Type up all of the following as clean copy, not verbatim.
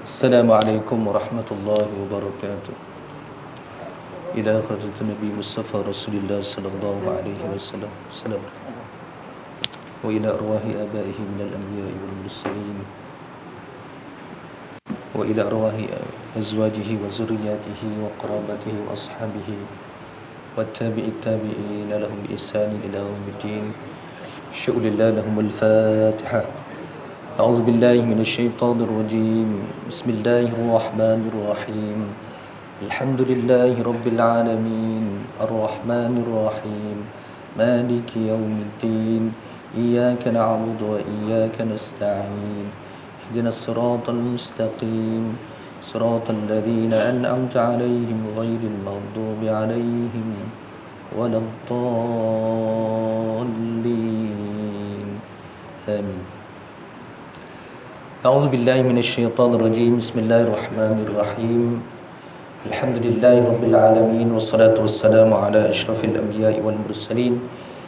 Assalamualaikum warahmatullahi wabarakatuh. Ila hadratin Nabi Mustafa Rasulullah sallallahu alaihi wasallam. Salam. Wa ila arwahi abaihi minal anbiya'i wal mursalin. Wa ila arwahi azwajihi wa zurriyyatihi wa qarabatihi wa ashabihi wa tabi'i tabi'in lahum bi ihsanin ila yaumiddin. Syu'lillah lahumul Fatihah. أعوذ بالله من الشيطان الرجيم بسم الله الرحمن الرحيم الحمد لله رب العالمين الرحمن الرحيم مالك يوم الدين إياك نعبد وإياك نستعين اهدنا الصراط المستقيم صراط الذين أنعمت عليهم غير المغضوب عليهم ولا الضالين آمين. أعوذ بالله من الشيطان الرجيم بسم الله الرحمن الرحيم الحمد لله رب العالمين والصلاة والسلام على أشرف الأنبياء والمرسلين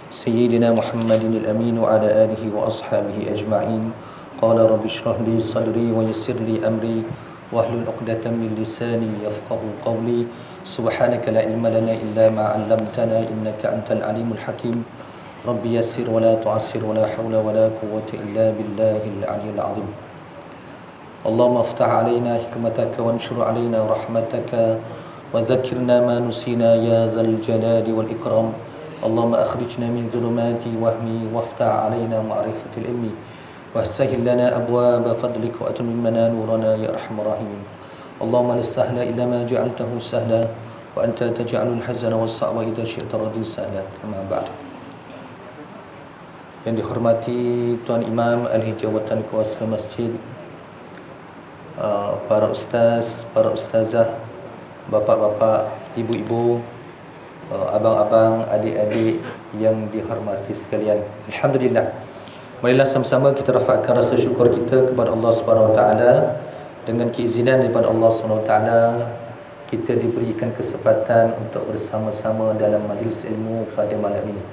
سيدنا محمد الأمين وعلى آله وأصحابه أجمعين. قال رب اشرح لي صدري ويسر لي أمري واحلل عقدة من لساني يفقهوا قولي سبحانك لا علم لنا إلا ما علمتنا إنك أنت العليم الحكيم رب يسر ولا تعسر ولا حول ولا قوة إلا بالله العلي العظيم. اللهم افتح علينا حكمتك وانشر علينا رحمتك وذكرنا ما نسينا يا ذا الجلال والإكرام. اللهم أخرجنا من ظلمات وهمي وافتح علينا معرفة العلم وسهل لنا أبواب فضلك وأتممنا نورنا يا أرحم الراحمين. اللهم لا سهل إلا ما جعلته سهلا وأنت تجعل الحزن والصعب إذا شئت رضي سهلا. أما بعد. Yang dihormati Tuan Imam Ahli Jawatan Kuasa Masjid, para ustaz, para ustazah, bapa-bapa, ibu-ibu, abang-abang, adik-adik yang dihormati sekalian. Alhamdulillah. Marilah sama-sama kita rafakkan rasa syukur kita kepada Allah Subhanahu Wa Taala. Dengan keizinan daripada Allah Subhanahu Wa Taala, kita diberikan kesempatan untuk bersama-sama dalam majlis ilmu pada malam ini.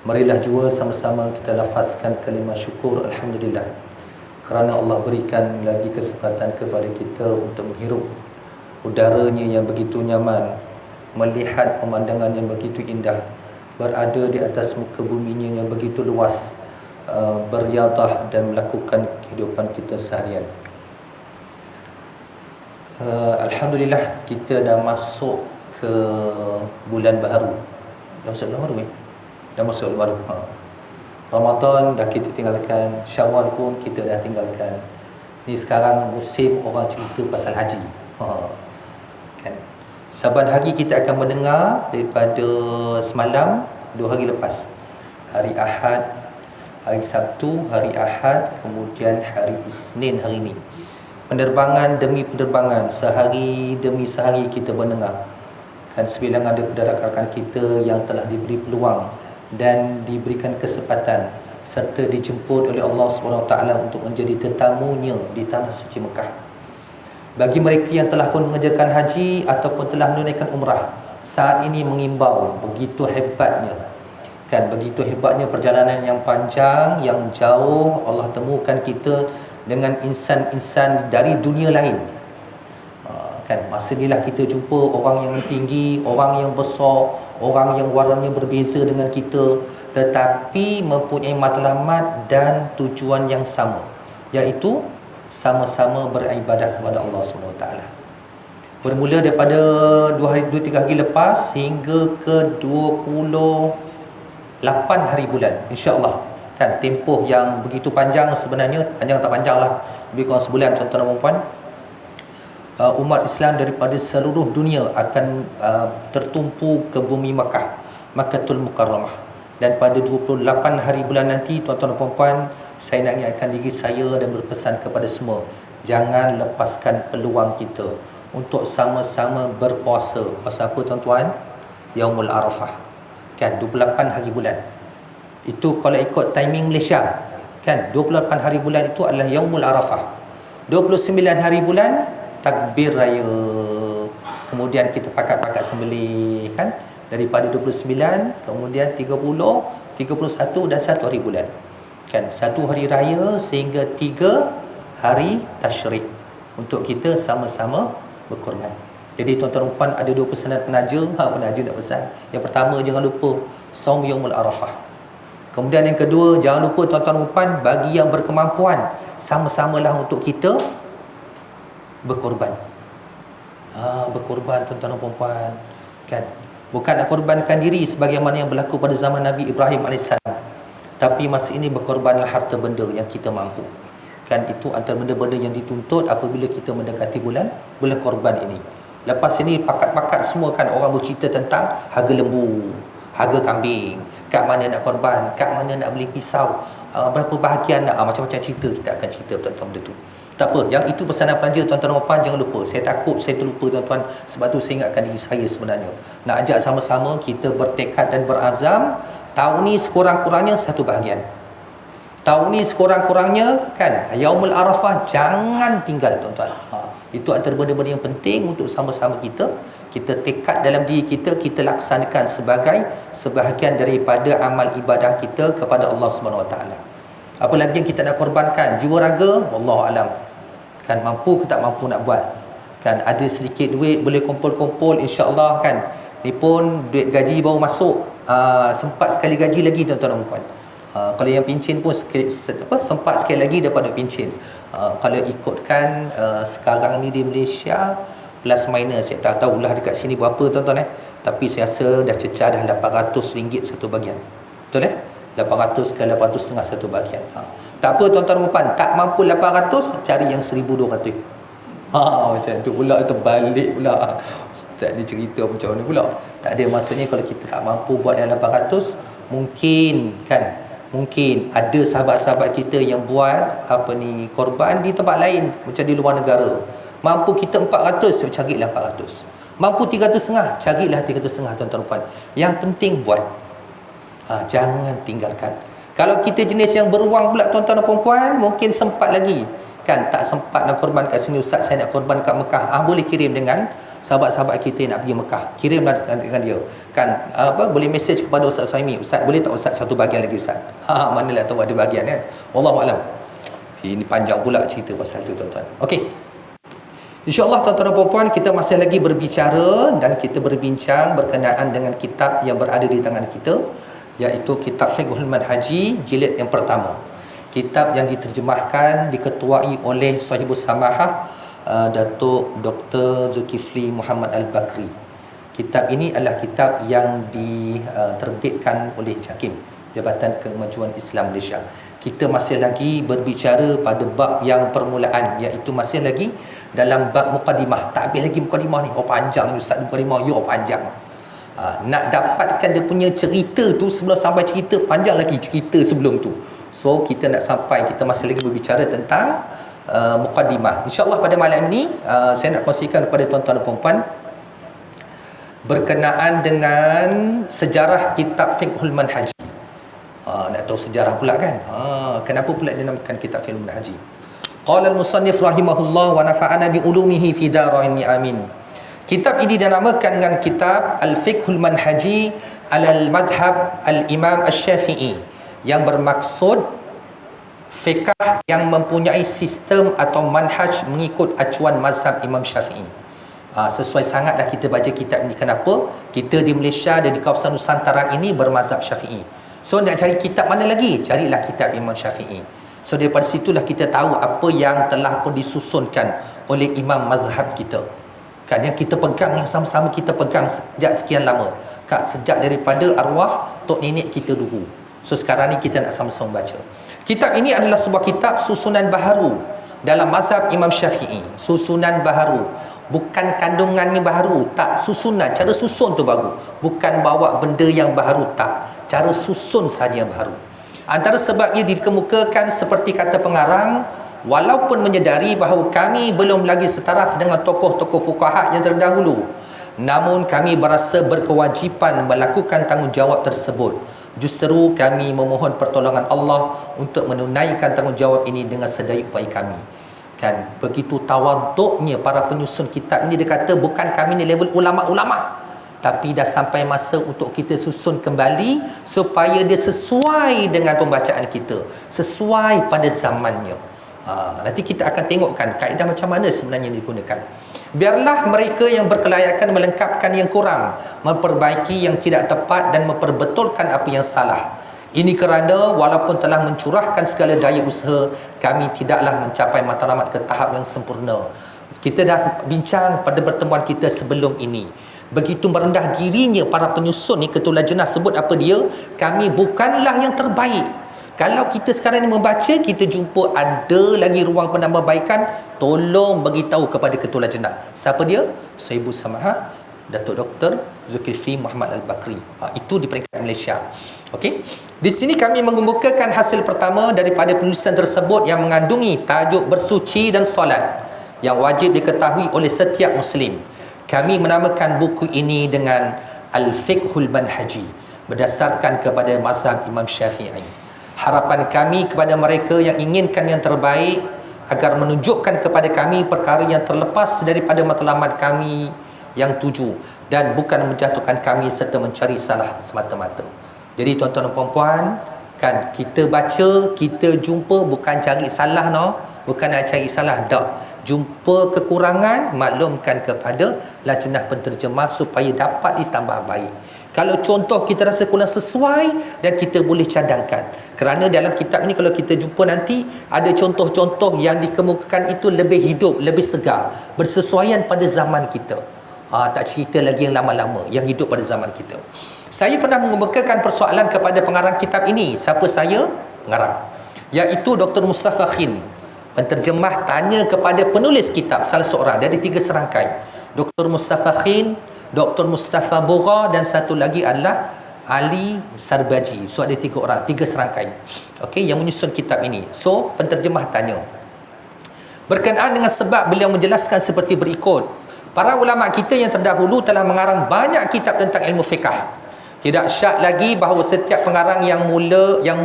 Marilah juga sama-sama kita lafazkan kalimah syukur alhamdulillah, kerana Allah berikan lagi kesempatan kepada kita untuk menghirup udaranya yang begitu nyaman, melihat pemandangan yang begitu indah, berada di atas muka buminya yang begitu luas, beriadah dan melakukan kehidupan kita seharian. Alhamdulillah, kita dah masuk ke bulan baru. Dah masuk bulan baru ni? Dah masuk bulan baru. Ramadan dah kita tinggalkan, Syawal pun kita dah tinggalkan. Ni sekarang musim orang cerita pasal haji. Kan? Saban hari kita akan mendengar daripada semalam, 2 hari lepas. Hari Ahad, hari Sabtu, hari Ahad, kemudian hari Isnin hari ini. Penerbangan demi penerbangan, sehari demi sehari kita mendengar. Kan sebilangan daripada rakan-rakan kita yang telah diberi peluang dan diberikan kesempatan serta dijemput oleh Allah SWT untuk menjadi tetamunya di tanah suci Mekah. Bagi mereka yang telah pun mengerjakan haji ataupun telah menunaikan umrah, saat ini mengimbau, begitu hebatnya, kan, begitu hebatnya perjalanan yang panjang, yang jauh. Allah temukan kita dengan insan-insan dari dunia lain. Kan, masa inilah kita jumpa orang yang tinggi, orang yang besar, orang yang warnanya berbeza dengan kita, tetapi mempunyai matlamat dan tujuan yang sama, iaitu sama-sama beribadah kepada Allah SWT. Bermula daripada 2-3 hari lepas hingga ke 28 hari bulan, insya-Allah. Kan, tempoh yang begitu panjang sebenarnya, panjang tak panjang lah, lebih kurang sebulan tuan-tuan dan puan. Umat Islam daripada seluruh dunia akan tertumpu ke bumi Makkah, Makkatul Mukarramah. Dan pada 28 hari bulan nanti, tuan-tuan dan puan-puan, saya nak ingatkan diri saya dan berpesan kepada semua, jangan lepaskan peluang kita untuk sama-sama berpuasa. Puasa apa tuan-tuan? Yaumul Arafah. Kan, 28 hari bulan. Itu kalau ikut timing Malaysia, kan, 28 hari bulan itu adalah Yaumul Arafah. 29 hari bulan takbir raya, kemudian kita pakat-pakat sembelih, kan, daripada 29, kemudian 30, 31 dan 1 hari bulan. Kan, 1 hari raya sehingga 3 hari tasyrik. untuk kita sama-sama berkorban. Jadi tuan-tuan dan puan, ada 2 pesanan penaja. Penaja nak pesan. Yang pertama, jangan lupa saum yaumul arafah. Kemudian yang kedua, jangan lupa tuan-tuan dan puan, bagi yang berkemampuan, sama-samalah untuk kita berkorban. Berkorban tuan-tuan dan puan, kan? Bukan nak korbankan diri sebagaimana yang berlaku pada zaman Nabi Ibrahim AS, tapi masa ini berkorbanlah harta benda yang kita mampu. Kan, itu antara benda-benda yang dituntut apabila kita mendekati bulan korban ini. Lepas ini pakat-pakat semua kan orang bercerita tentang harga lembu, harga kambing, kat mana nak korban, kat mana nak beli pisau, berapa bahagian nak, macam-macam cerita kita akan cerita tentang benda tu. Tak apa, yang itu pesanan pelajar tuan-tuan dan puan, jangan lupa. Saya takut saya terlupa tuan-tuan, sebab tu saya ingatkan diri saya sebenarnya. Nak ajak sama-sama kita bertekad dan berazam, tahun ni sekurang-kurangnya 1 bahagian. Tahun ni sekurang-kurangnya kan, Yaumul Arafah jangan tinggal tuan-tuan. Itu antara benda-benda yang penting untuk sama-sama kita tekad dalam diri kita laksanakan sebagai sebahagian daripada amal ibadah kita kepada Allah Subhanahu Wa Taala. Apa lagi yang kita nak korbankan? Jiwa raga, wallahu alam. Kan, mampu ke tak mampu nak buat. Kan, ada sedikit duit boleh kumpul-kumpul, insya-Allah kan. Ni pun duit gaji baru masuk. Sempat sekali gaji lagi tuan-tuan dan puan. Kalau yang pincin pun sempat sekali lagi dapat duit pincin. Kalau ikutkan sekarang ni di Malaysia plus minus, saya tak tahu lah dekat sini berapa tuan-tuan tapi saya rasa dah cecah dah RM800 satu bahagian. Betul 800 ke 800 setengah satu bahagian. Tak apa tuan-tuan dan puan, tak mampu 800, cari yang 1200. Macam tu pula, terbalik pula. Ustaz ni cerita macam mana pula? Tak ada, maksudnya kalau kita tak mampu buat yang 800, mungkin ada sahabat-sahabat kita yang buat korban di tempat lain, macam di luar negara. Mampu kita 400, carilah 400. Mampu 300 setengah, carilah 300 setengah tuan-tuan dan puan. Yang penting buat. Jangan tinggalkan. Kalau kita jenis yang beruang pula tuan-tuan dan puan, mungkin sempat lagi. Kan, tak sempat nak korban kat sini, ustaz saya nak korban kat Mekah. Boleh kirim dengan sahabat-sahabat kita yang nak pergi Mekah. Kirimlah dengan dia. Kan, boleh message kepada Ustaz Suhaimi. Ustaz, boleh tak ustaz satu bahagian lagi ustaz? Manalah tahu ada bahagian kan. Wallahu alam. Ini panjang pula cerita pasal tu tuan-tuan. Okey. InsyaAllah tuan-tuan dan puan, kita masih lagi berbicara dan kita berbincang berkenaan dengan kitab yang berada di tangan kita, iaitu kitab Fiqhul Manhaji jilid yang pertama. Kitab yang diterjemahkan, diketuai oleh Sahibus Samahah, Datuk Dr. Zulkifli Muhammad Al-Bakri. Kitab ini adalah kitab yang diterbitkan oleh JAKIM, Jabatan Kemajuan Islam Malaysia. Kita masih lagi berbicara pada bab yang permulaan, iaitu masih lagi dalam bab mukadimah. Tak habis lagi mukadimah ni. Panjang ni ustaz mukadimah. Panjang. Nak dapatkan dia punya cerita tu, sebelum sampai cerita, panjang lagi cerita sebelum tu. So kita nak sampai, kita masih lagi berbicara tentang mukadimah. InsyaAllah pada malam ini saya nak kongsikan kepada tuan-tuan dan puan berkenaan dengan sejarah kitab Fiqhul Manhaji. Nak tahu sejarah pula kan, kenapa pula dinamakan kitab Fiqhul Manhaji. Qala al-musannif rahimahullah wa nafa'ana bi ulumihi fi darain amin. Kitab ini dinamakan dengan kitab Al-Fiqhul Manhaji alal madhab al-Imam Asy-Syafi'i, yang bermaksud fiqh yang mempunyai sistem atau manhaj mengikut acuan mazhab Imam Syafi'i. Sesuai sangatlah kita baca kitab ini. Kenapa? Kita di Malaysia dan di kawasan Nusantara ini bermazhab Syafi'i. So nak cari kitab mana lagi? Carilah kitab Imam Syafi'i. So daripada situlah kita tahu apa yang telah pun disusunkan oleh imam mazhab kita. Kan, yang kita pegang, yang sama-sama kita pegang sejak sekian lama. Kan, sejak daripada arwah tok nenek kita dulu. So sekarang ni kita nak sama-sama baca. Kitab ini adalah sebuah kitab susunan baharu dalam mazhab Imam Syafi'i. Susunan baharu. Bukan kandungannya baharu, tak, susunan, cara susun tu baru. Bukan bawa benda yang baharu, tak. Cara susun saja yang baharu. Antara sebabnya dikemukakan seperti kata pengarang, walaupun menyedari bahawa kami belum lagi setaraf dengan tokoh-tokoh fuqaha yang terdahulu, namun kami berasa berkewajipan melakukan tanggungjawab tersebut. Justru kami memohon pertolongan Allah untuk menunaikan tanggungjawab ini dengan sedaya upaya kami. Kan, begitu tawaduknya para penyusun kitab ini. Dia kata bukan kami ni level ulama-ulama, tapi dah sampai masa untuk kita susun kembali supaya dia sesuai dengan pembacaan kita, sesuai pada zamannya. Nanti kita akan tengokkan kaedah macam mana sebenarnya yang digunakan. Biarlah mereka yang berkelayakan melengkapkan yang kurang, memperbaiki yang tidak tepat dan memperbetulkan apa yang salah. Ini kerana walaupun telah mencurahkan segala daya usaha, kami tidaklah mencapai matlamat ke tahap yang sempurna. Kita dah bincang pada pertemuan kita sebelum ini. Begitu merendah dirinya para penyusun ni, ketua lajnah sebut apa dia? Kami bukanlah yang terbaik. Kalau kita sekarang ni membaca, kita jumpa ada lagi ruang penambahbaikan, tolong beritahu kepada ketua lajnah. Siapa dia? Sahibu Samaha Datuk Dr. Zulkifli Muhammad Al-Bakri. Itu di peringkat Malaysia. Okey. Di sini kami mengemukakan hasil pertama daripada penulisan tersebut yang mengandungi tajuk bersuci dan solat yang wajib diketahui oleh setiap Muslim. Kami menamakan buku ini dengan Al-Fiqhul Manhaji berdasarkan kepada mazhab Imam Syafi'i. Harapan kami kepada mereka yang inginkan yang terbaik agar menunjukkan kepada kami perkara yang terlepas daripada matlamat kami yang tuju dan bukan menjatuhkan kami serta mencari salah semata-mata. Jadi tuan-tuan dan puan-puan, kan, kita baca, kita jumpa bukan cari salah, bukan nak cari salah, tak. Jumpa kekurangan, maklumkan kepada lajnah penterjemah supaya dapat ditambah baik. Kalau contoh kita rasa kurang sesuai, dan kita boleh cadangkan. Kerana dalam kitab ni kalau kita jumpa nanti, ada contoh-contoh yang dikemukakan itu lebih hidup, lebih segar, bersesuaian pada zaman kita. Tak cerita lagi yang lama-lama, yang hidup pada zaman kita. Saya pernah mengemukakan persoalan kepada pengarang kitab ini. Siapa saya? Pengarang. Iaitu Dr. Mustafa Khin. Penterjemah tanya kepada penulis kitab, salah seorang, dari 3 serangkai. Dr. Mustafa Khin, Dr. Mustafa Bogha, dan satu lagi adalah Ali Sarbaji. So ada 3 orang, 3 serangkai. Okey, yang menyusun kitab ini. So penterjemah tanya. Berkenaan dengan sebab, beliau menjelaskan seperti berikut. Para ulama kita yang terdahulu telah mengarang banyak kitab tentang ilmu fiqh. Tidak syak lagi bahawa setiap pengarang yang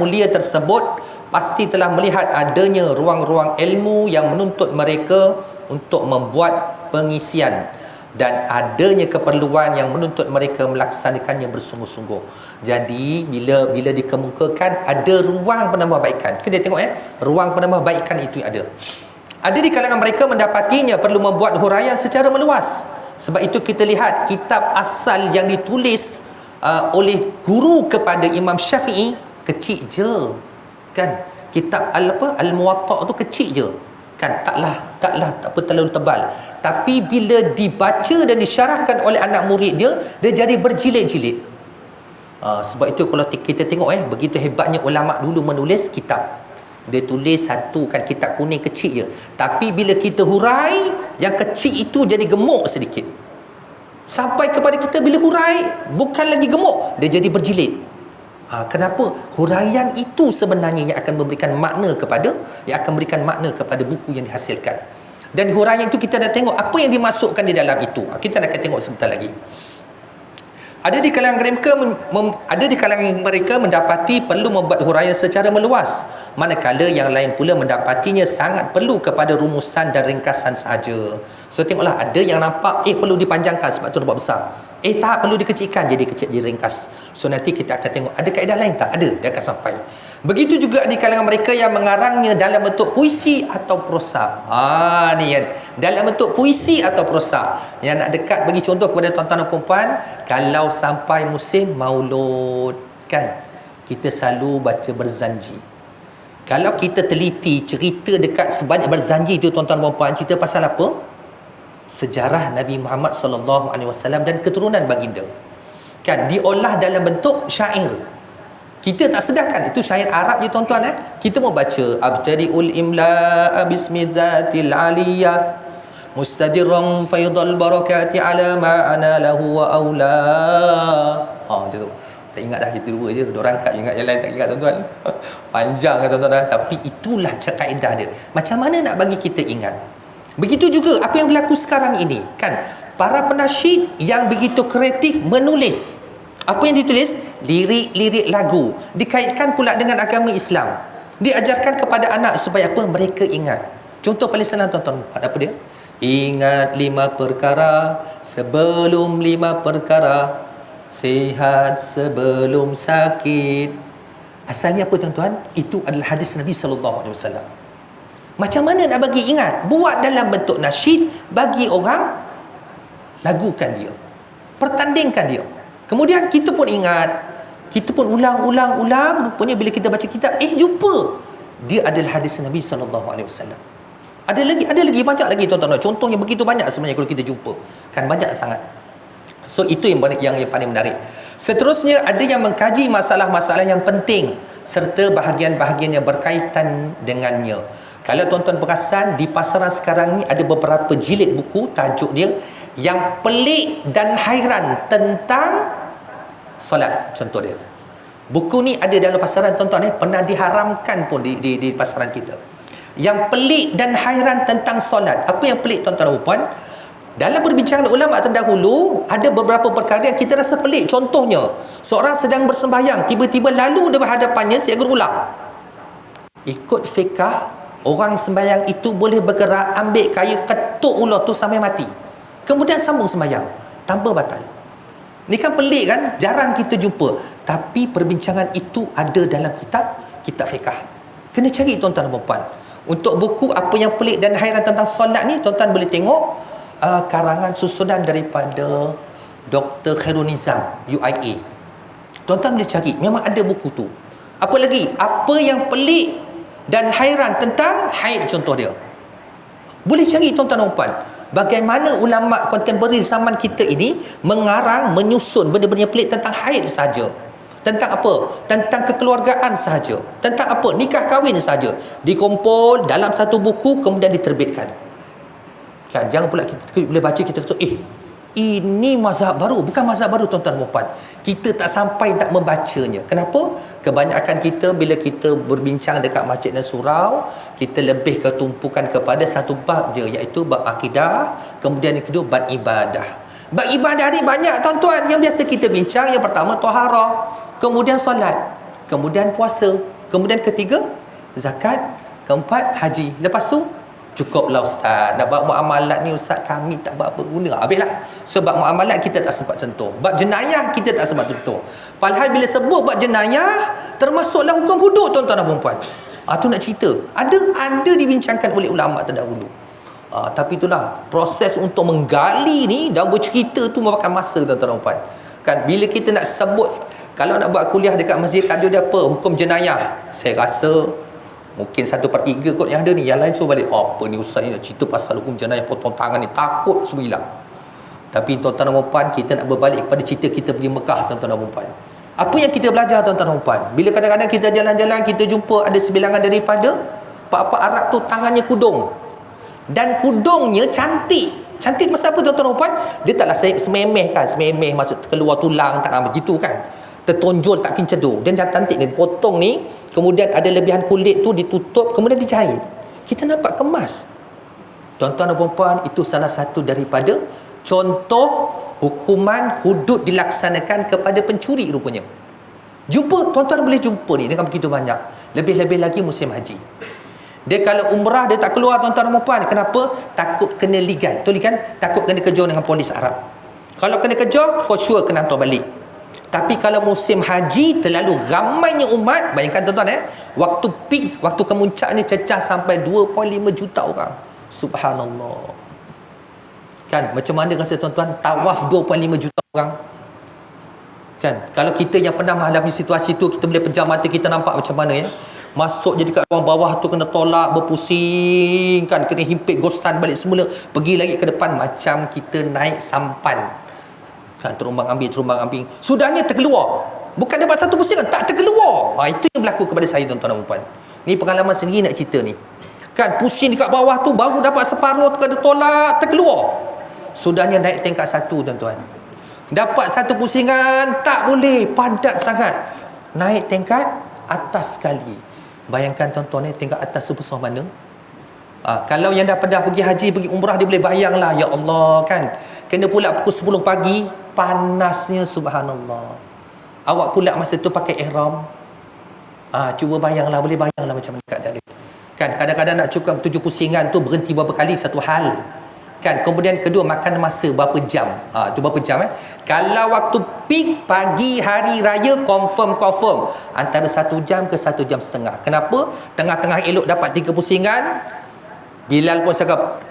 mulia tersebut pasti telah melihat adanya ruang-ruang ilmu yang menuntut mereka untuk membuat pengisian dan adanya keperluan yang menuntut mereka melaksanakannya bersungguh-sungguh. Jadi bila dikemukakan ada ruang penambahbaikan. Kita tengok ruang penambahbaikan itu ada. Ada di kalangan mereka mendapatinya perlu membuat huraian secara meluas. Sebab itu kita lihat kitab asal yang ditulis oleh guru kepada Imam Syafi'i kecil je, kan? Kitab Al-Muwatta' tu kecil je, kan? Tak terlalu tebal. Tapi bila dibaca dan disyarahkan oleh anak murid dia jadi berjilid-jilid. Sebab itu kalau kita tengok begitu hebatnya ulama dulu menulis kitab. Dia tulis satu kan kitab kuning kecil je. Tapi bila kita hurai, yang kecil itu jadi gemuk sedikit. Sampai kepada kita bila hurai, bukan lagi gemuk, dia jadi berjilid. Kenapa? Huraian itu sebenarnya yang akan memberikan makna kepada buku yang dihasilkan. Dan huraian itu kita dah tengok apa yang dimasukkan di dalam itu. Kita akan tengok sebentar lagi. Ada di kalangan mereka mendapati perlu membuat huraian secara meluas, manakala yang lain pula mendapatinya sangat perlu kepada rumusan dan ringkasan sahaja. So tengoklah, ada yang nampak perlu dipanjangkan sebab tu nampak besar, tak perlu dikecilkan jadi kecil, jadi ringkas. So nanti kita akan tengok ada kaedah lain tak? Ada, dia akan sampai. Begitu juga di kalangan mereka yang mengarangnya dalam bentuk puisi atau prosa. Ni kan, dalam bentuk puisi atau prosa. Yang nak dekat bagi contoh kepada tuan-tuan dan puan-puan, kalau sampai musim Maulud, kan, kita selalu baca Berzanji. Kalau kita teliti cerita dekat sebanyak Berzanji itu, tuan-tuan dan puan-puan, cerita pasal apa? Sejarah Nabi Muhammad SAW dan keturunan baginda. Kan, diolah dalam bentuk syair. Kita tak sedarkan itu syair Arab je tuan-tuan. Kita mau baca abtadiul imla bismillatil aliyah mustadirran faydal barakati ala ma ana lahu wa aula. Macam tu. Tak ingat dah, kita dua je. Diorang kat ingat, yang lain tak ingat tuan-tuan. Panjang kan tuan-tuan. Tapi itulah kaedah dia. Macam mana nak bagi kita ingat? Begitu juga apa yang berlaku sekarang ini, kan? Para penasyid yang begitu kreatif menulis. Apa yang ditulis? Lirik-lirik lagu. Dikaitkan pula dengan agama Islam. Diajarkan kepada anak supaya apa? Mereka ingat. Contoh paling senang tuan-tuan. Apa dia? Ingat 5 perkara sebelum 5 perkara. Sihat sebelum sakit. Asalnya apa tuan-tuan? Itu adalah hadis Nabi SAW. Macam mana nak bagi ingat? Buat dalam bentuk nasyid, bagi orang lagukan dia, pertandingkan dia. Kemudian kita pun ingat, kita pun ulang. Rupanya bila kita baca kitab, jumpa dia adalah hadis Nabi SAW. Ada lagi banyak lagi tuan-tuan. Contohnya begitu banyak sebenarnya kalau kita jumpa. Kan banyak sangat. So itu yang paling menarik. Seterusnya ada yang mengkaji masalah-masalah yang penting serta bahagian-bahagian yang berkaitan dengannya. Kalau tuan-tuan perasan, di pasaran sekarang ni ada beberapa jilid buku, tajuk dia yang pelik dan hairan tentang solat. Contoh dia, buku ni ada dalam pasaran tuan-tuan, pernah diharamkan pun di pasaran kita. Yang pelik dan hairan tentang solat. Apa yang pelik tuan-tuan dan puan? Dalam perbincangan ulama terdahulu, ada beberapa perkara yang kita rasa pelik. Contohnya, seorang sedang bersembahyang, tiba-tiba lalu di hadapannya si guru ulang. Ikut fiqah, orang yang sembahyang itu boleh bergerak, ambil kayu, ketuk ular tu sampai mati, kemudian sambung sembahyang tanpa batal. Ni kan pelik kan? Jarang kita jumpa. Tapi perbincangan itu ada dalam kitab fiqah. Kena cari tuan-tuan dan puan. Untuk buku apa yang pelik dan hairan tentang solat ni, tuan-tuan boleh tengok karangan susunan daripada Dr. Khairul Nizam, UIA. Tuan-tuan boleh cari, memang ada buku tu. Apa lagi? Apa yang pelik dan hairan tentang haid, contoh dia. Boleh cari tuan-tuan dan puan. Bagaimana ulama kontemporari zaman kita ini mengarang, menyusun benda-benda pelik tentang haid saja. Tentang apa? Tentang kekeluargaan sahaja. Tentang apa? Nikah kahwin sahaja. Dikumpul dalam satu buku, kemudian diterbitkan. Kan? Jangan pula kita boleh baca, kita kata, ini mazhab baru. Bukan mazhab baru tuan-tuan dan puan. Kita tak sampai nak membacanya. Kenapa? Kebanyakan kita bila kita berbincang dekat masjid dan surau, kita lebih ketumpukan kepada satu bab je, iaitu bab akidah. Kemudian yang kedua, bab ibadah. Bab ibadah ni banyak tuan-tuan. Yang biasa kita bincang, yang pertama taharah, kemudian solat, kemudian puasa, kemudian ketiga zakat, keempat haji. Lepas tu cukuplah ustaz, nak buat muamalat ni ustaz kami tak berapa guna. Habislah. Sebab muamalat kita tak sempat sentuh, bab jenayah kita tak sempat sentuh. Padahal bila sebut bab jenayah, termasuklah hukum hudud tuan-tuan dan puan. Tu nak cerita, ada dibincangkan oleh ulama terdahulu. Tapi itulah proses untuk menggali ni dan bercerita tu memakan masa tuan-tuan dan puan. Kan bila kita nak sebut, kalau nak buat kuliah dekat masjid, tajuk dia apa? Hukum jenayah. Saya rasa mungkin 1/3 kot yang ada ni. Yang lain suruh balik, apa ni ustaz ni nak cerita pasal hukum jenayah, potong tangan ni, takut semua hilang. Tapi tuan-tuan dan puan, kita nak berbalik kepada cerita kita pergi Mekah tuan-tuan dan puan. Apa yang kita belajar tuan-tuan dan puan? Bila kadang-kadang kita jalan-jalan, kita jumpa ada sebilangan daripada pak-pak Arab tu tangannya kudung. Dan kudungnya cantik. Cantik masa apa tuan-tuan dan puan? Dia taklah sememeh kan, sememeh maksud keluar tulang, tak nak begitu kan. Tertonjol tak kincedu. Dan cantik dia potong ni, kemudian ada lebihan kulit tu ditutup, kemudian dijahit. Kita nampak kemas. Tuan-tuan dan puan, itu salah satu daripada contoh hukuman hudud dilaksanakan kepada pencuri rupanya. Jumpa, tuan-tuan boleh jumpa ni dengan begitu banyak. Lebih-lebih lagi musim haji. Dia kalau umrah dia tak keluar tuan-tuan dan puan. Kenapa? Takut kena ligan. Tu ligan, takut kena kejar dengan polis Arab. Kalau kena kejar, for sure kena hantar balik. Tapi kalau musim haji terlalu ramainya umat, bayangkan tuan-tuan waktu peak, waktu kemuncaknya cecah sampai 2.5 juta orang. Subhanallah. Kan macam mana rasa tuan-tuan tawaf 2.5 juta orang? Kan kalau kita yang pernah menghadapi situasi itu, kita boleh pejam mata, kita nampak macam mana ya. Masuk je dekat ruang bawah tu kena tolak, berpusing kan, kena himpit ghostan balik semula, pergi lagi ke depan macam kita naik sampan. Kan terumbang ambing. Sudahnya terkeluar. Bukan dapat satu pusingan, tak terkeluar. Itu yang berlaku kepada saya tuan-tuan dan puan. Ni pengalaman sendiri nak cerita ni. Kan pusing dekat bawah tu, baru dapat separuh tu kena tolak, terkeluar. Sudahnya naik tingkat 1 tuan-tuan. Dapat satu pusingan, tak boleh, padat sangat. Naik tingkat atas sekali. Bayangkan tuan-tuan tingkat atas tu besar mana? Kalau yang dah pergi haji, pergi umrah, dia boleh bayanglah, ya Allah kan. Kena pula pukul 10 pagi, panasnya subhanallah. Awak pula masa tu pakai ihram. Cuba bayanglah, boleh bayanglah macam mana keadaan dia. Kan kadang-kadang nak cukup 7 pusingan tu berhenti berapa kali, satu hal. Kan kemudian kedua, makan masa berapa jam. Tu berapa jam Kalau waktu peak pagi hari raya, confirm antara 1 jam ke 1 jam setengah. Kenapa? Tengah-tengah elok dapat 3 pusingan, Bilal pun cakap,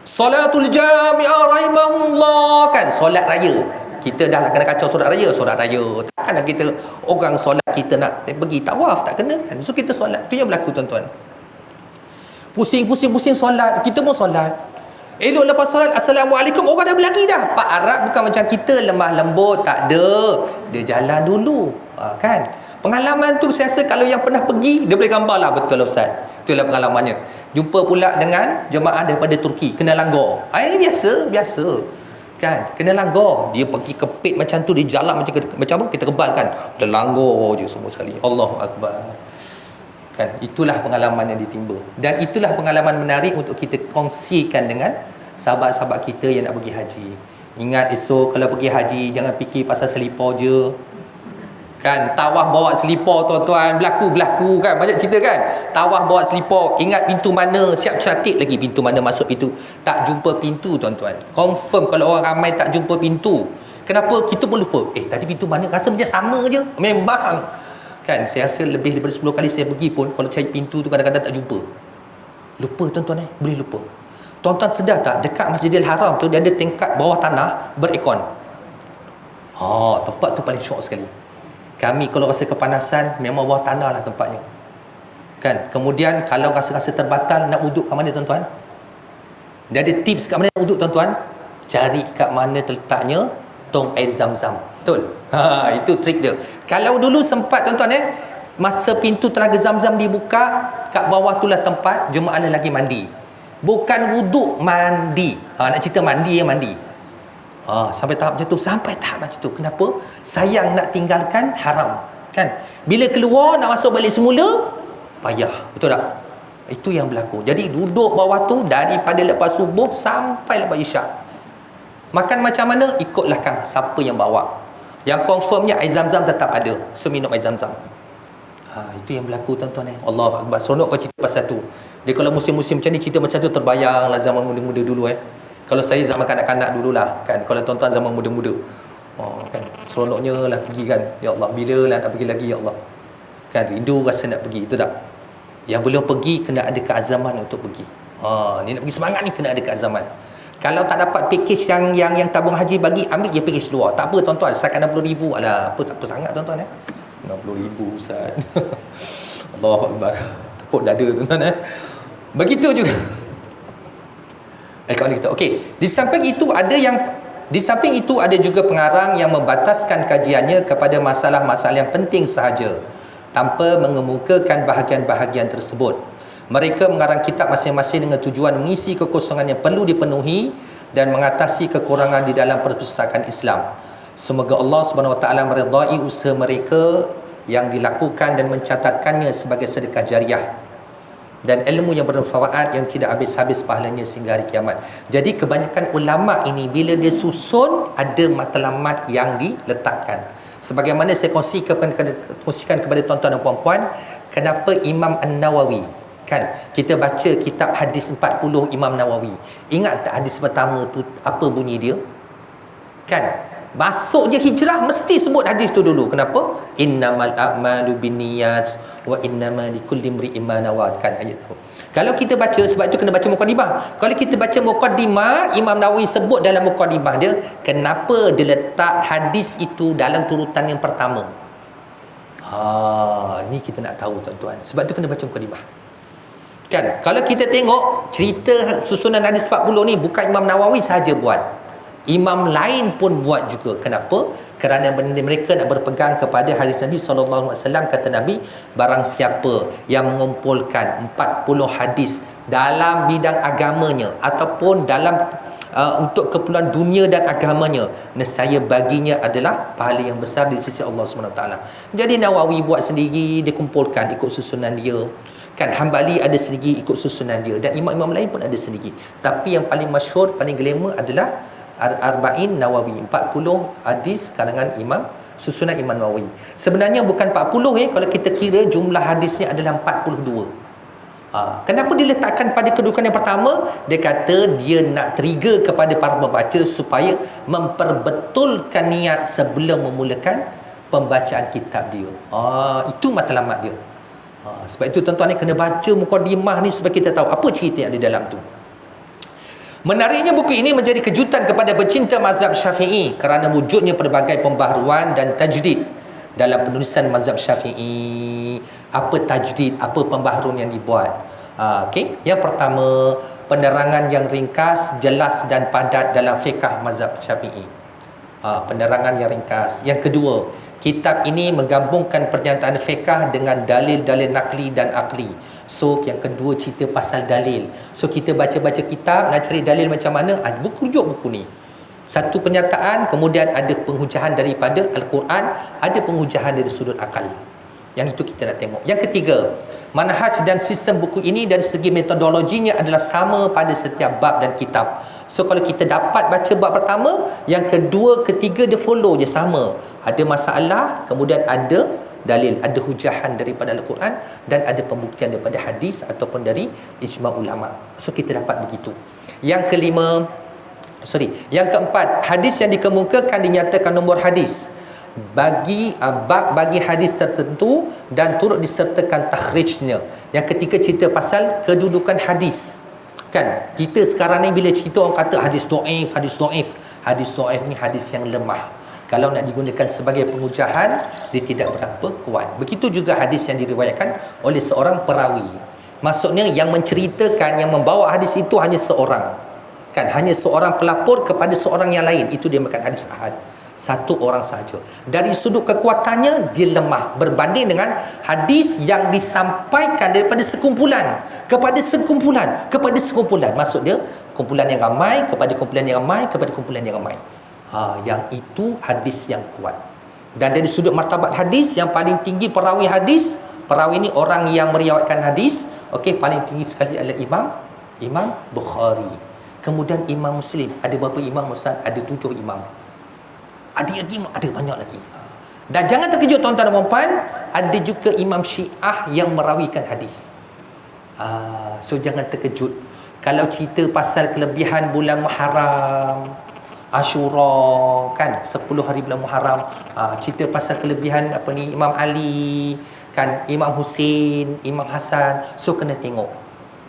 Salatul jami'ah rahimahullah, kan, solat raya. Kita dah nak kena kacau solat raya. Takkanlah kita, orang solat kita nak pergi tawaf, tak kena kan. So kita solat. Itu yang berlaku tuan-tuan. Pusing solat. Kita pun solat. Elok lepas solat, Assalamualaikum, orang dah berlari dah. Pak Arab bukan macam kita lemah lembut, tak ada. Dia jalan dulu. Kan? Pengalaman tu saya rasa kalau yang pernah pergi, dia boleh gambar lah, betul Ustaz. Itulah pengalamannya. Jumpa pula dengan jemaah daripada Turki, kena langgar. Biasa. Kan? Kena langgar. Dia pergi kepit macam tu, dia jalan macam apa? Kita kebalkan. Dia langgar je semua sekali. Allahu Akbar. Kan? Itulah pengalaman yang ditimba. Dan itulah pengalaman menarik untuk kita kongsikan dengan sahabat-sahabat kita yang nak pergi haji. Ingat esok kalau pergi haji, jangan fikir pasal selipar je. Kan, tawaf bawa selipar tuan-tuan, berlaku kan, banyak cerita kan. Tawaf bawa selipar, ingat pintu mana, siap catat lagi pintu mana masuk pintu. Tak jumpa pintu tuan-tuan. Confirm kalau orang ramai tak jumpa pintu. Kenapa? Kita pun lupa. Tadi pintu mana? Rasa macam sama je. Memang. Kan, saya rasa lebih daripada 10 kali saya pergi pun, kalau cari pintu tu kadang-kadang tak jumpa. Lupa tuan-tuan, boleh lupa. Tuan-tuan sedar tak, dekat Masjidil Haram tu dia ada tingkat bawah tanah berekon. Tempat tu paling syok sekali. Kami kalau rasa kepanasan, memang bawah tanah lah tempatnya. Kan? Kemudian kalau rasa-rasa terbatal, nak wuduk kat mana tuan-tuan? Dia ada tips kat mana nak wuduk tuan-tuan? Cari kat mana terletaknya tong air zam-zam. Betul? Itu trik dia. Kalau dulu sempat tuan-tuan masa pintu telaga zam-zam dibuka, kat bawah itulah tempat jemaah lagi mandi. Bukan wuduk, mandi. Nak cerita mandi, mandi. Sampai tahap macam tu. Kenapa? Sayang nak tinggalkan haram. Kan? Bila keluar nak masuk balik semula, payah. Betul tak? Itu yang berlaku. Jadi duduk bawah tu daripada lepas subuh sampai lepas isyak. Makan macam mana? Ikutlah kan siapa yang bawa. Yang confirmnya air zam-zam tetap ada. So minum air zam-zam. Itu yang berlaku tuan-tuan. Allahu Akbar. Seronok kau cerita pasal tu. Dia kalau musim-musim macam ni, kita macam tu terbayang lah zaman muda-muda dulu. Kalau saya zaman kanak-kanak dululah kan. Kalau tuan-tuan zaman muda-muda, kan, seronoknya lah pergi kan. Ya Allah, bila lah nak pergi lagi, ya Allah. Kan, rindu rasa nak pergi. Itu tak? Yang belum pergi kena ada keazaman untuk pergi. Ni nak pergi semangat ni, kena ada keazaman. Kalau tak dapat package yang tabung haji bagi, ambil je package luar. Tak apa tuan-tuan, setakat RM60,000. Alah, apa sangat tuan-tuan RM60,000 Ustaz. Allahu Akbar. Tepuk dada tuan-tuan. Begitu juga. Okey, di samping itu ada juga pengarang yang membataskan kajiannya kepada masalah-masalah yang penting sahaja tanpa mengemukakan bahagian-bahagian tersebut. Mereka mengarang kitab masing-masing dengan tujuan mengisi kekosongan yang perlu dipenuhi dan mengatasi kekurangan di dalam perpustakaan Islam. Semoga Allah Subhanahu Wa Taala meridai usaha mereka yang dilakukan dan mencatatkannya sebagai sedekah jariah dan ilmu yang bermanfaat yang tidak habis-habis pahalanya sehingga hari kiamat. Jadi kebanyakan ulama ini bila dia susun, ada matlamat yang diletakkan. Sebagaimana saya kongsikan kepada tuan-tuan dan puan-puan, kenapa Imam An-Nawawi, kan, kita baca kitab hadis 40 Imam Nawawi. Ingat tak hadis pertama tu apa bunyi dia? Kan, masuk je hijrah mesti sebut hadis tu dulu. Kenapa? Innamal a'malu binniyat wa innamal likulli imri'in ma nawa, kan, ayat tu. Kalau kita baca, sebab itu kena baca muqaddimah. Kalau kita baca muqaddimah, Imam Nawawi sebut dalam muqaddimah dia kenapa dia letak hadis itu dalam turutan yang pertama. Ni kita nak tahu tuan-tuan. Sebab itu kena baca muqaddimah. Kan, kalau kita tengok cerita susunan hadis 40 ni bukan Imam Nawawi saja buat. Imam lain pun buat juga. Kenapa? Kerana mereka nak berpegang kepada hadis Nabi SAW. Kata Nabi, barang siapa yang mengumpulkan 40 hadis dalam bidang agamanya ataupun dalam untuk keperluan dunia dan agamanya, nescaya baginya adalah pahala yang besar di sisi Allah SWT. Jadi Nawawi buat sendiri, dia kumpulkan ikut susunan dia. Kan, Hambali ada sendiri ikut susunan dia, dan imam-imam lain pun ada sendiri. Tapi yang paling masyhur, paling glamour adalah Arba'in Nawawi, 40 hadis karangan Imam, susunan Imam Nawawi. Sebenarnya bukan 40 kalau kita kira jumlah hadisnya adalah 42. Kenapa diletakkan pada kedudukan yang pertama? Dia kata dia nak trigger kepada para pembaca supaya memperbetulkan niat sebelum memulakan pembacaan kitab dia. Itu matlamat dia. Sebab itu tuan-tuan ni kena baca mukadimah ni supaya kita tahu apa cerita yang ada dalam tu. Menariknya buku ini menjadi kejutan kepada pecinta mazhab Syafi'i kerana wujudnya pelbagai pembaharuan dan tajdid dalam penulisan mazhab Syafi'i. Apa tajdid, apa pembaharuan yang dibuat? Okey, yang pertama, penerangan yang ringkas, jelas dan padat dalam fiqh mazhab Syafi'i. Penerangan yang ringkas. Yang kedua, kitab ini menggabungkan pernyataan fiqh dengan dalil-dalil nakli dan akli. So yang kedua cerita pasal dalil. So kita baca-baca kitab nak cari dalil macam mana, buku rujuk buku ni. Satu pernyataan, kemudian ada penghujahan daripada Al-Quran, ada penghujahan dari sudut akal. Yang itu kita nak tengok. Yang ketiga, manhaj dan sistem buku ini dari segi metodologinya adalah sama pada setiap bab dan kitab. So kalau kita dapat baca bab pertama, yang kedua, ketiga dia follow je sama. Ada masalah, kemudian ada dalil, ada hujahan daripada Al-Quran dan ada pembuktian daripada hadis ataupun dari ijma' ulama. So kita dapat begitu. Yang keempat, hadis yang dikemukakan dinyatakan nombor hadis bagi bagi hadis tertentu dan turut disertakan takhrijnya. Yang ketiga, cerita pasal kedudukan hadis. Kan kita sekarang ni bila cerita orang kata hadis dhaif, hadis dhaif ni hadis yang lemah. Kalau nak digunakan sebagai penghujahan, dia tidak berapa kuat. Begitu juga hadis yang diriwayatkan oleh seorang perawi. Maksudnya yang menceritakan, yang membawa hadis itu hanya seorang. Kan hanya seorang pelapor kepada seorang yang lain. Itu dia makan hadis ahad. Satu orang saja. Dari sudut kekuatannya, dia lemah berbanding dengan hadis yang disampaikan daripada sekumpulan kepada sekumpulan. Maksud dia kumpulan yang ramai kepada kumpulan yang ramai kepada kumpulan yang ramai. Yang itu hadis yang kuat. Dan dari sudut martabat hadis, yang paling tinggi perawi hadis, perawi ni orang yang meriwayatkan hadis, okey, paling tinggi sekali adalah Imam Bukhari. Kemudian Imam Muslim. Ada berapa imam Ustaz? Ada 7 imam. Ada banyak lagi. Dan jangan terkejut tuan-tuan dan puan-puan, ada juga Imam Syiah yang merawikan hadis. So jangan terkejut kalau cerita pasal kelebihan bulan Muharram, Ashura, kan 10 hari bulan Muharram, cerita pasal kelebihan Imam Ali, kan Imam Husin, Imam Hasan. So kena tengok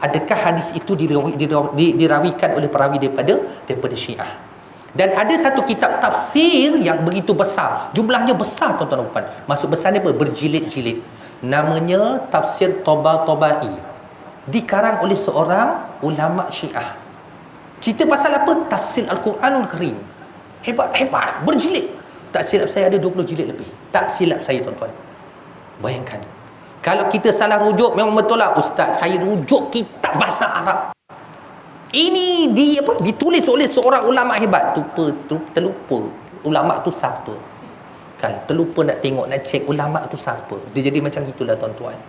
adakah hadis itu dirawikan oleh perawi daripada Syiah. Dan ada satu kitab tafsir yang begitu besar, jumlahnya besar tuan-tuan dan puan. Maksud besar ni apa? Berjilid-jilid. Namanya Tafsir Tabatabai. Dikarang oleh seorang ulama Syiah. Cerita pasal apa? Tafsir Al-Quranul Karim. Hebat, berjilid. Tak silap saya ada 20 jilid lebih. Tak silap saya tuan-tuan. Bayangkan. Kalau kita salah rujuk, memang betul lah Ustaz, saya rujuk kitab bahasa Arab. Ini ditulis oleh seorang ulama hebat. Terlupa ulama tu siapa. Kan terlupa nak tengok, nak cek ulama tu siapa. Dia jadi macam itulah tuan-tuan.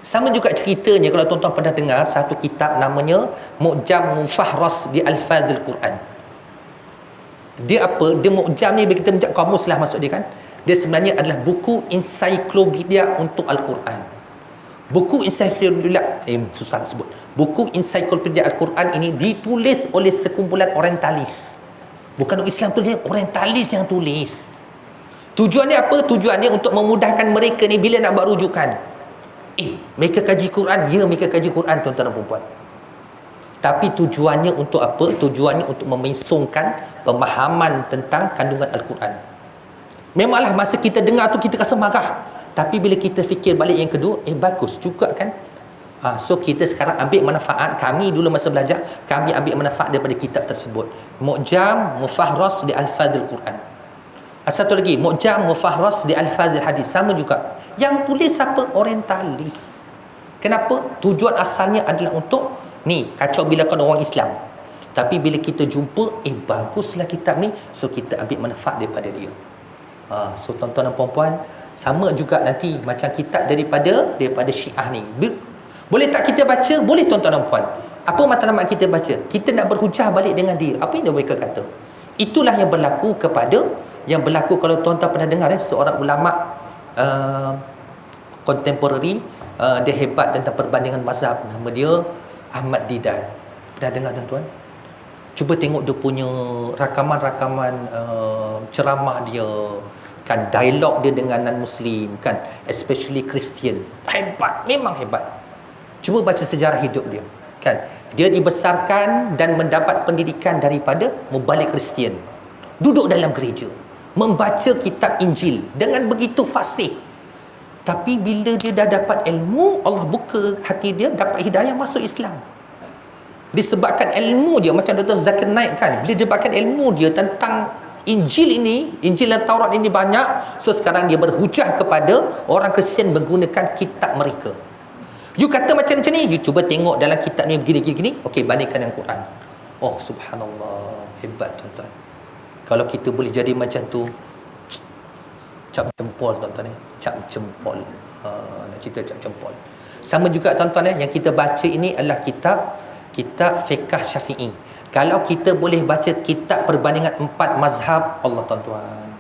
Sama juga ceritanya kalau tuan-tuan pernah dengar satu kitab namanya Mu'jam Mufahras di Alfazil Quran. Dia apa? Dia Mu'jam ni bila kita baca kamus lah maksud dia kan. Dia sebenarnya adalah buku ensiklopedia untuk Al-Quran. Buku ensiklopedia susah nak sebut. Buku ensiklopedia Al-Quran ini ditulis oleh sekumpulan orientalis. Bukan orang Islam tulis, orientalis yang tulis. Tujuannya apa? Tujuannya untuk memudahkan mereka ni bila nak buat rujukan. Mereka kaji Quran, ya mereka kaji Quran tuan-tuan dan puan-puan. Tapi tujuannya untuk apa? Tujuannya untuk memensongkan pemahaman tentang kandungan Al-Quran. Memanglah masa kita dengar tu kita rasa marah. Tapi bila kita fikir balik yang kedua, bagus juga kan? So kita sekarang ambil manfaat. Kami dulu masa belajar, kami ambil manfaat daripada kitab tersebut. Mu'jam Mufahras di Alfazil Quran. Satu lagi, Mu'jam Mufahras di Alfazil Hadis. Sama juga. Yang tulis siapa? Orientalis. Kenapa? Tujuan asalnya adalah untuk kacau bilakan orang Islam. Tapi bila kita jumpa, baguslah kitab ni, so kita ambil manfaat daripada dia. So tuan-tuan dan puan-puan, sama juga nanti macam kitab daripada Syiah ni. Boleh tak kita baca? Boleh tuan-tuan dan puan. Apa matlamat kita baca? Kita nak berhujah balik dengan dia. Apa yang mereka kata? Itulah yang berlaku kalau tuan-tuan pernah dengar seorang ulama contemporary, dia hebat tentang perbandingan mazhab. Nama dia Ahmad Didat. Pernah dengar tuan-tuan? Cuba tengok dia punya rakaman-rakaman ceramah dia, kan, dialog dia dengan non-Muslim, kan, especially Kristian, hebat, memang hebat. Cuba baca sejarah hidup dia, kan, dia dibesarkan dan mendapat pendidikan daripada mubalik Kristian, duduk dalam gereja, membaca kitab Injil dengan begitu fasih. Tapi bila dia dah dapat ilmu, Allah buka hati dia, dapat hidayah, masuk Islam. Disebabkan ilmu dia, macam Dr. Zakir Naik, kan, bila dia dapatkan ilmu dia tentang Injil ini, Injil dan Taurat ini banyak, so sekarang dia berhujah kepada orang Kristian menggunakan kitab mereka. You kata macam ni, you cuba tengok dalam kitab ni begini-gini, okey, bandingkan dengan Quran. Oh, subhanallah, hebat tuan-tuan. Kalau kita boleh jadi macam tu, cap jempol tuan-tuan, cap jempol. Nak cerita cap jempol. Sama juga tuan-tuan, yang kita baca ini adalah kitab fiqh Syafi'i. Kalau kita boleh baca kitab perbandingan 4 mazhab, Allah tuan-tuan,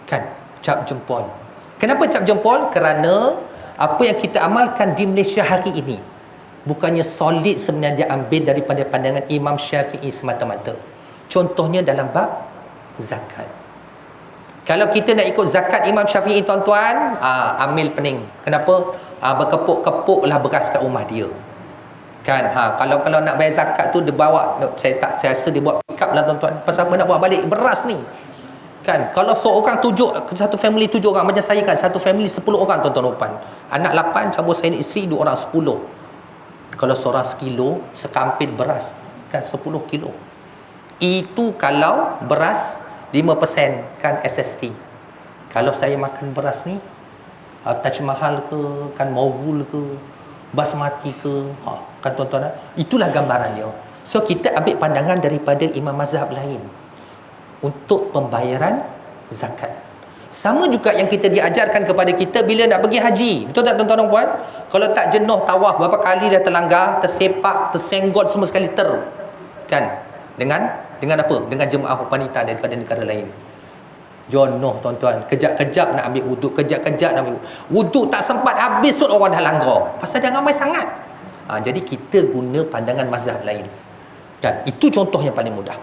kan, cap jempol. Kenapa cap jempol? Kerana apa yang kita amalkan di Malaysia hari ini bukannya solid sebenarnya diambil daripada pandangan Imam Syafi'i semata-mata. Contohnya dalam bab zakat. Kalau kita nak ikut zakat Imam Syafi'i tuan-tuan, ambil pening. Kenapa? Berkepuk-kepuklah beras kat rumah dia, kan. Kalau nak bayar zakat tu dia bawa, saya rasa dia buat pick up lah tuan-tuan. Pasal apa nak bawa balik beras ni, kan. Kalau seorang satu family 7 orang, macam saya, kan, satu family 10 orang tuan-tuan rupan. Anak 8 campur saya dan isteri 2 orang 10. Kalau seorang sekilo, sekampit beras, kan, 10 kilo. Itu kalau beras 5%, kan, SST. Kalau saya makan beras ni, Taj Mahal ke, kan, Moghul ke, Basmati ke, kan tuan-tuan, itulah gambaran dia. So kita ambil pandangan daripada imam mazhab lain untuk pembayaran zakat. Sama juga yang kita diajarkan kepada kita bila nak pergi haji. Betul tak tuan-tuan dan puan? Kalau tak jenuh tawaf berapa kali dah terlanggar, tersepak, tersenggot semua sekali kan? Dengan apa? Dengan jemaah wanita daripada negara lain. Jenuh tuan-tuan, kejap-kejap nak ambil wuduk, kejap-kejap nak ambil wuduk, tak sempat habis pun orang dah langgar. Pasal dah ramai sangat. Jadi kita guna pandangan mazhab lain. Kan? Itu contoh yang paling mudah.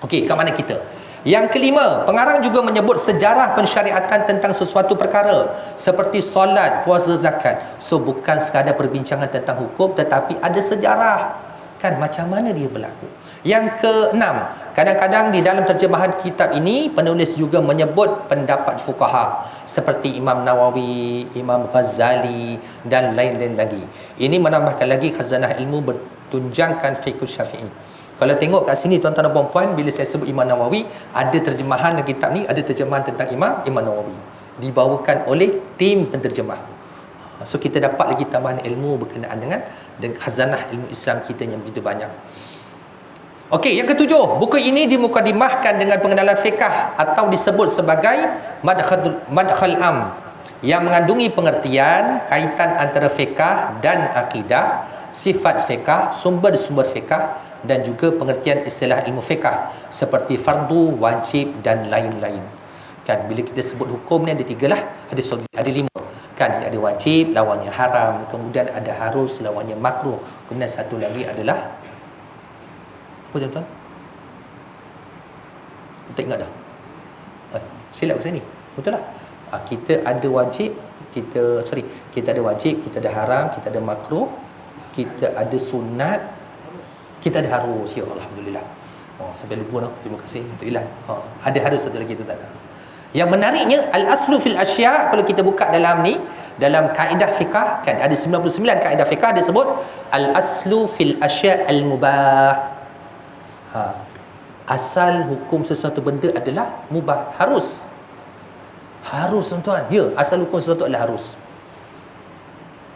Okey, kat mana kita? Yang kelima, pengarang juga menyebut sejarah pensyariatan tentang sesuatu perkara seperti solat, puasa, zakat. So bukan sekadar perbincangan tentang hukum, tetapi ada sejarah, kan, macam mana dia berlaku. Yang keenam, kadang-kadang di dalam terjemahan kitab ini penulis juga menyebut pendapat fuqaha seperti Imam Nawawi, Imam Ghazali dan lain-lain lagi. Ini menambahkan lagi khazanah ilmu bertunjangkan fiqh Syafi'i. Kalau tengok kat sini tuan-tuan dan puan-puan, bila saya sebut Imam Nawawi, ada terjemahan dalam kitab ni, ada terjemahan tentang Imam Nawawi dibawakan oleh tim penterjemah. So kita dapat lagi tambahan ilmu berkenaan dengan khazanah ilmu Islam kita yang begitu banyak. Okey, yang ketujuh, buku ini dimukadimahkan dengan pengenalan fiqh atau disebut sebagai madkhal am, yang mengandungi pengertian kaitan antara fiqh dan akidah, sifat fiqh, sumber-sumber fiqh, dan juga pengertian istilah ilmu fiqh seperti fardu, wajib dan lain-lain. Kan, bila kita sebut hukum ni ada 3 lah, ada 5. Kan, ada wajib, lawannya haram, kemudian ada harus, lawannya makruh, kemudian satu lagi adalah apa tuan-tuan? Tak ingat dah. Silap ke sini. Betul lah. Kita ada wajib, kita ada wajib, kita ada haram, kita ada makruh, kita ada sunat, kita ada harus. Ya, alhamdulillah. Sampai lupa dah. Terima kasih untuk Ilan. Ada satu lagi tu tak ada. Yang menariknya, al-aslu fil asya', kalau kita buka dalam ni, dalam kaedah fiqh, kan, ada 99 kaedah fiqh disebut al-aslu fil asya' al-mubah. Asal hukum sesuatu benda adalah mubah, harus tuan-tuan. Ya, asal hukum sesuatu adalah harus.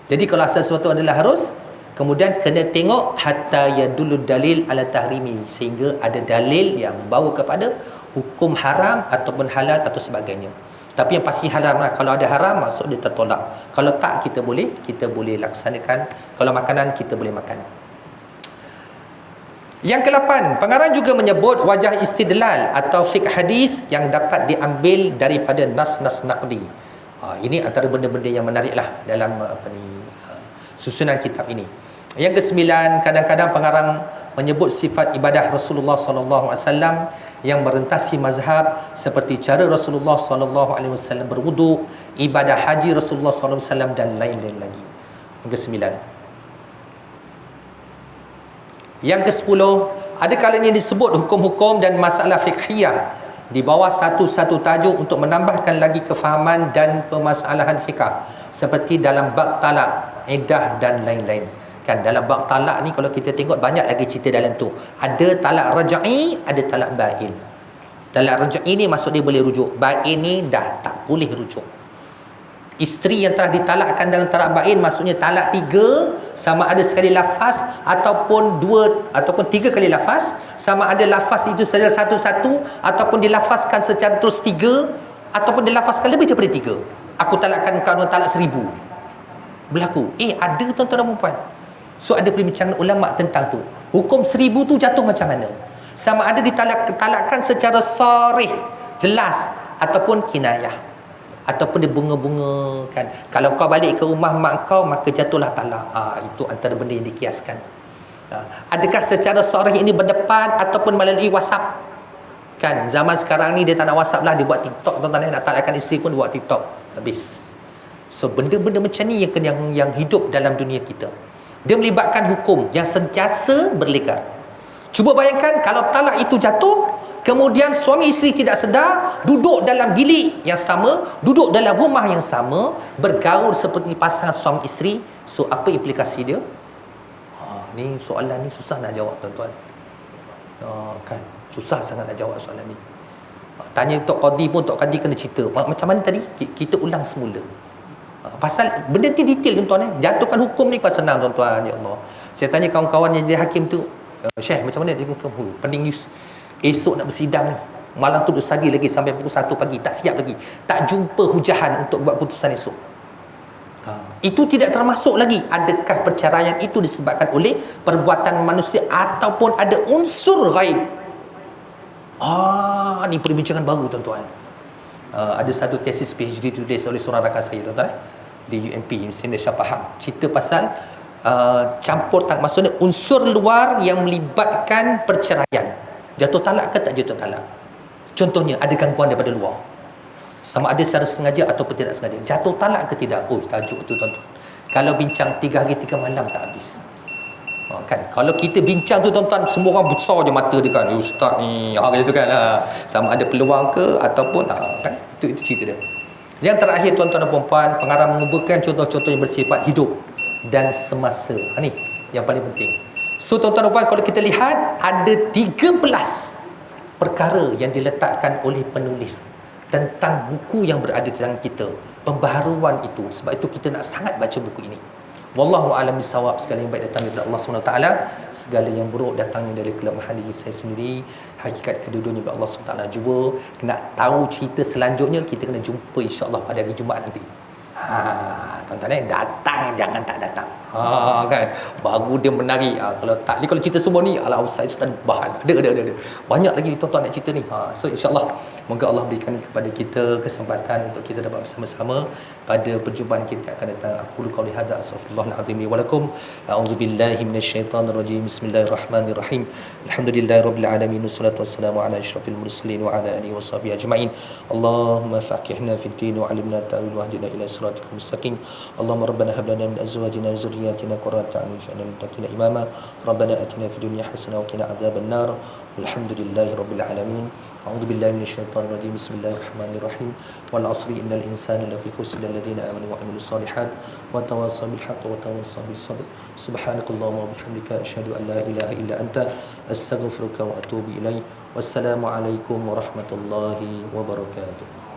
Jadi kalau asal sesuatu adalah harus, kemudian kena tengok hatta yadullu dalil ala tahrimi, sehingga ada dalil yang membawa kepada hukum haram ataupun halal atau sebagainya. Tapi yang pasti haram lah. Kalau ada haram, maksud dia tertolak. Kalau tak, kita boleh laksanakan. Kalau makanan, kita boleh makan. Yang ke-8, pengarang juga menyebut wajah istidlal atau fiqh hadis yang dapat diambil daripada nas-nas naqdi. Ini antara benda-benda yang menariklah dalam susunan kitab ini. Yang ke-9, kadang-kadang pengarang menyebut sifat ibadah Rasulullah sallallahu alaihi wasallam yang merentasi mazhab seperti cara Rasulullah sallallahu alaihi wasallam berwuduk, ibadah haji Rasulullah sallallahu alaihi wasallam dan lain-lain lagi. Yang ke-9. Yang ke-10, ada kalanya disebut hukum-hukum dan masalah fiqhiyah di bawah satu-satu tajuk untuk menambahkan lagi kefahaman dan permasalahan fiqh, seperti dalam bab talak, iddah dan lain-lain. Kan dalam bab talak ni kalau kita tengok banyak lagi cerita dalam tu. Ada talak raj'i, ada talak ba'in. Talak raj'i ni maksud dia boleh rujuk. Ba'in ni dah tak boleh rujuk. Isteri yang telah ditalakkan dalam talak ba'in maksudnya talak 3, sama ada sekali lafaz ataupun 2 ataupun 3 kali lafaz, sama ada lafaz itu saja satu-satu ataupun dilafazkan secara terus 3 ataupun dilafazkan lebih daripada 3. Aku talakkan kau dengan talak 1000. Berlaku. Ada tuan-tuan dan puan. So ada perbincangan ulama tentang tu. Hukum 1000 tu jatuh macam mana? Sama ada ditalakkan secara sarih, jelas, ataupun kinayah, ataupun dia bunga-bunga kan. Kalau kau balik ke rumah mak kau maka jatuhlah talak. Itu antara benda yang dikiaskan. Adakah secara sarih ini berdepan ataupun melalui WhatsApp? Kan zaman sekarang ni dia tak nak WhatsApp lah, dia buat TikTok. Tuan-tuan nak talakkan isteri pun buat TikTok. Habis. So benda-benda macam ni yang hidup dalam dunia kita. Dia melibatkan hukum yang sentiasa berlekar. Cuba bayangkan kalau talak itu jatuh, kemudian suami isteri tidak sedar, duduk dalam bilik yang sama, duduk dalam rumah yang sama, bergaul seperti pasangan suami isteri. So apa implikasi dia? Ni soalan ni susah nak jawab tuan-tuan. Kan susah sangat nak jawab soalan ni. Tanya Tok Qadi pun Tok Qadi kena cerita. Macam mana tadi? Kita ulang semula. Pasal benda ni detail tuan-tuan. Jatuhkan hukum ni pasal senang tuan-tuan. Ya Allah. Saya tanya kawan-kawan yang jadi hakim tu, Syekh macam mana dia hukum? Pening news. Esok nak bersidang ni, malam tu duduk study lagi sampai pukul 1 pagi, tak siap lagi, tak jumpa hujahan untuk buat putusan esok. Itu tidak termasuk lagi adakah perceraian itu disebabkan oleh perbuatan manusia ataupun ada unsur ghaib. Ni perbincangan baru tuan-tuan. Ada satu tesis PhD ditulis oleh seorang rakan saya tuan-tuan di UMP, Universiti Malaysia Pahang, cerita pasal campur tangan, maksudnya unsur luar yang melibatkan perceraian. Jatuh talak ke tak jatuh talak? Contohnya ada gangguan daripada luar, sama ada secara sengaja ataupun tidak sengaja. Jatuh talak ke tidak? Tajuk tu tuan-tuan, kalau bincang 3 hari 3 malam tak habis. Kan kalau kita bincang tu tuan-tuan, semua orang besar je mata dia kan, ustaz ni gitu kan. Sama ada peluang ke ataupun kan, itu cerita dia. Yang terakhir tuan-tuan dan puan-puan, pengarang mengumpulkan contoh-contoh yang bersifat hidup dan semasa. Ni yang paling penting. So tuan-tuan dan puan, kalau kita lihat ada 13 perkara yang diletakkan oleh penulis tentang buku yang berada di tangan kita, pembaharuan itu. Sebab itu kita nak sangat baca buku ini. Wallahu a'lam bissawab. Segala yang baik datang daripada Allah SWT, segala yang buruk datangnya dari kelemahan diri saya sendiri. Hakikat kedua-duanya dari Allah SWT. Cuba nak tahu cerita selanjutnya, kita kena jumpa insya-Allah pada hari Jumaat nanti. Tuan-tuan datang, jangan tak datang. Kan baru dia menari. Kalau tak ni, kalau cerita semua ni ala ustaz tak ada bahan. Ada banyak lagi tuan-tuan nak cerita ni. So insyaallah moga Allah berikan kepada kita kesempatan untuk kita dapat bersama-sama pada perjumpaan kita akan datang. Aku qauli hadza astaghfirullahalazim li wa lakum. A'udzubillahi minasyaitonir rajim. Bismillahirrahmanirrahim. Alhamdulillahirabbil alamin wassalatu wassalamu ala asyrafil mursalin wa ala alihi washabihi ajmain. Allahumma faqihna fid din wa 'allimna ta'wil wa hdina ila siratikal mustaqim. Allahumma rabbana hab lana min azwajina wa dhurriyyatina qurrata a'yun waj'alna lil muttaqina imama. Rabbana atina fid dunya hasanah wa qina adzaban nar. Walhamdulillahi rabbil alamin. A'udzu billahi minasyaitonir rajim. Bismillahirrahmanirrahim. Wal 'asri innal insana lafi khusr illa alladziina aamanu wa 'amilus shalihat wa tawassaw bil haqqi wa tawassaw bis sabr. Subhanakallahumma wa bihamdika asyhadu an la ilaha illa anta astaghfiruka wa atubu ilaik. Wassalamu alaikum warahmatullahi wabarakatuh.